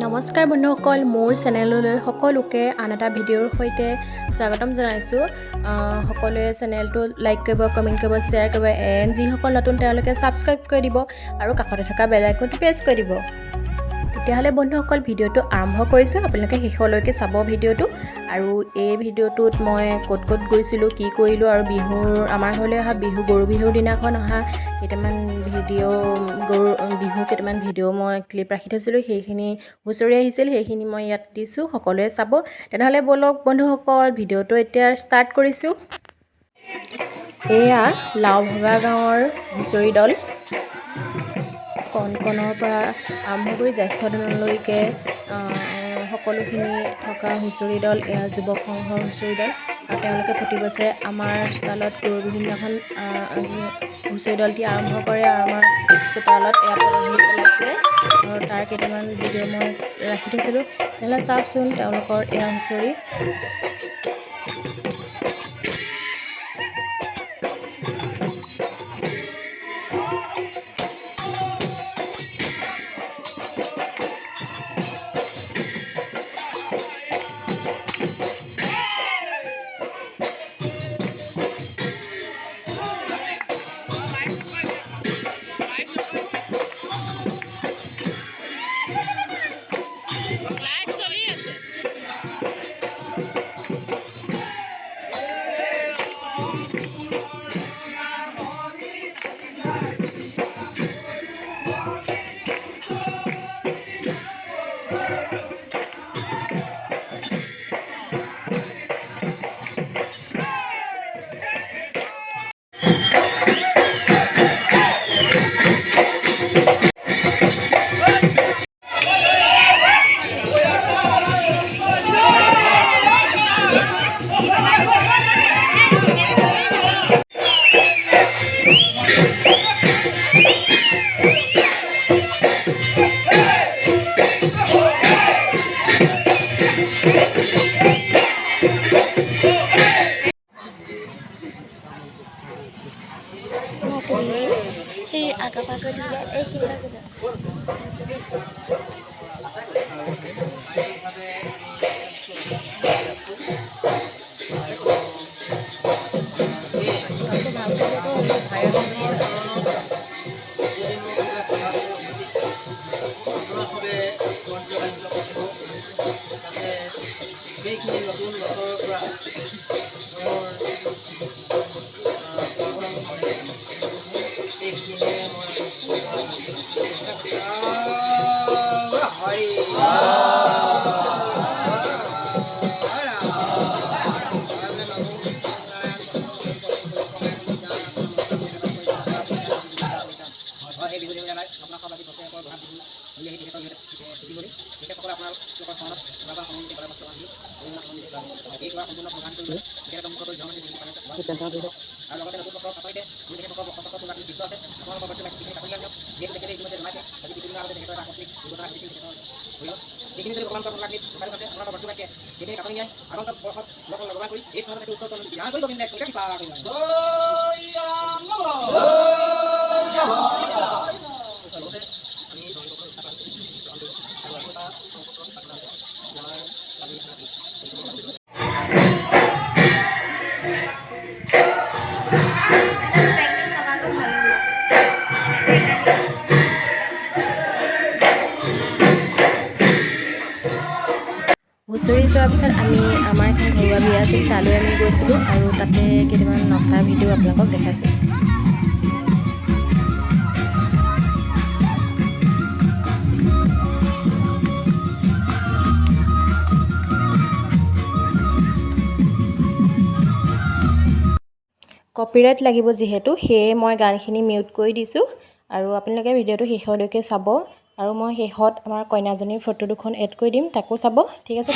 নমস্কাৰ বন্ধুসকল, মোৰ চেনেললৈ সকলোকে আন এটা ভিডিঅ'ৰ সৈতে স্বাগতম জনাইছোঁ। সকলোৱে চেনেলটো লাইক কৰিব, কমেণ্ট কৰিব, শ্বেয়াৰ কৰিব, যিসকল নতুন তেওঁলোকে ছাবস্ক্ৰাইব কৰি দিব আৰু কাষতে থকা বেল আইকনটো প্ৰেছ কৰি দিব। তেতিয়াহ'লে বন্ধুসকল ভিডিঅ'টো আৰম্ভ কৰিছোঁ। আপোনালোকে শেষলৈকে চাব ভিডিঅ'টো। আৰু এই ভিডিঅ'টোত মই ক'ত ক'ত গৈছিলোঁ, কি কৰিলোঁ আৰু আমাৰ ঘৰলৈ অহা গৰু বিহুৰ দিনাখন অহা কেইটামান কেইটামান ভিডিঅ' মই ক্লিপ ৰাখি থৈছিলোঁ, সেইখিনি হুঁচৰি আহিছিল, সেইখিনি মই ইয়াত দিছোঁ, সকলোৱে চাব। তেনেহ'লে ব'লক বন্ধুসকল ভিডিঅ'টো এতিয়া ষ্টাৰ্ট কৰিছোঁ। এয়া লাওভগা গাঁৱৰ হুঁচৰি দল। কণৰ পৰা আৰম্ভ কৰি জ্যেষ্ঠ দিনলৈকে সকলোখিনি থকা হুঁচৰি দল, এয়া যুৱক সংঘৰ হুঁচৰি দল। আৰু তেওঁলোকে প্ৰতি বছৰে আমাৰ চোতালত গৰু বিহুৰ দিনাখন হুঁচৰি দলটি আৰম্ভ কৰে আৰু আমাৰ চোতালত এয়া পদূলি পেলাইছে। আৰু তাৰ কেইটামান ভিডিঅ' মই ৰাখি থৈছিলোঁ, তেনেহ'লে চাওকচোন তেওঁলোকৰ এয়া হুঁচৰি। হুঁচৰি যোৱাৰ পিছত আমাৰ এখন ঘৰুৱা বিয়া আছিল, তালৈ আমি গৈছিলোঁ আৰু তাতে কেইটামান নচাৰ ভিডিঅ' আপোনালোকক দেখাইছোঁ। কপিৰাইট লাগিব যিহেতু, সেয়ে মই গানখিনি মিউট কৰি দিছোঁ আৰু আপোনালোকে ভিডিঅ'টো শেষলৈকে চাব। আৰু মই শেষত আমাৰ কইনাজনীৰ ফটো দুখন এড কৰি দিম, তাকো চাব। ঠিক আছে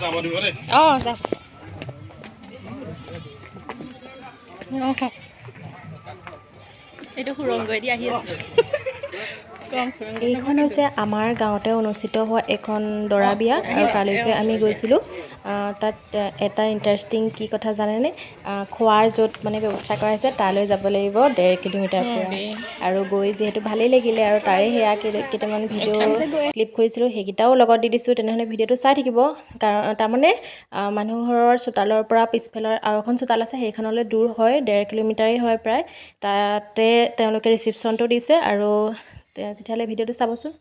যাম এইটো সুৰংগই দি আহি আছে এইখন হৈছে আমাৰ গাঁৱতে অনুষ্ঠিত হোৱা এখন দৰা বিয়া আৰু তালৈকে আমি গৈছিলোঁ তাত এটা ইণ্টাৰেষ্টিং কি কথা জানেনে খোৱাৰ য'ত মানে ব্যৱস্থা কৰাইছে তালৈ যাব লাগিব 1.5 কিলোমিটাৰ পৰা আৰু গৈ যিহেতু ভালেই লাগিলে আৰু তাৰে সেয়া কেইটামান ভিডিঅ' ক্লিপ কৰিছিলোঁ সেইকেইটাও লগত দি দিছোঁ তেনেহ'লে ভিডিঅ'টো চাই থাকিব কাৰণ তাৰমানে মানুহৰ চোতালৰ পৰা পিছফালৰ আৰু এখন চোতাল আছে সেইখনলৈ দূৰ হয় 1.5 কিলোমিটাৰেই হয় প্ৰায় তাতে তেওঁলোকে ৰিচিপশ্যনটো দিছে আৰু তেতিয়াহ'লে ভিডিঅ'টো চাবচোন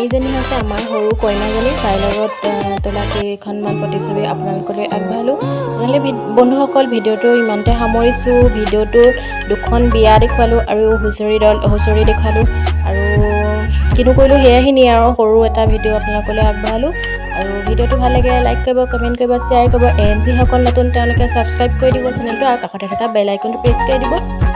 এইজনী হৈছে আমাৰ সৰু কইনাজনী তাইৰ লগত তোলা কেইখনমান প্ৰতিচ্ছবি আপোনালোকলৈ আগবঢ়ালোঁ নহ'লে বন্ধুসকল ভিডিঅ'টো ইমানতে সামৰিছোঁ ভিডিঅ'টোত 2খন বিয়া দেখুৱালোঁ আৰু হুঁচৰি দেখুৱালোঁ আৰু কিনো কৰিলোঁ সেয়াখিনিয়ে আৰু সৰু এটা ভিডিঅ' আপোনালোকলৈ আগবঢ়ালোঁ আৰু ভিডিঅ'টো ভাল লাগে লাইক কৰিব কমেণ্ট কৰিব শ্বেয়াৰ কৰিব যিসকল নতুন তেওঁলোকে ছাবস্ক্ৰাইব কৰি দিব চেনেলটো আৰু কাষতে থকা বেল আইকনটো প্ৰেছ কৰি দিব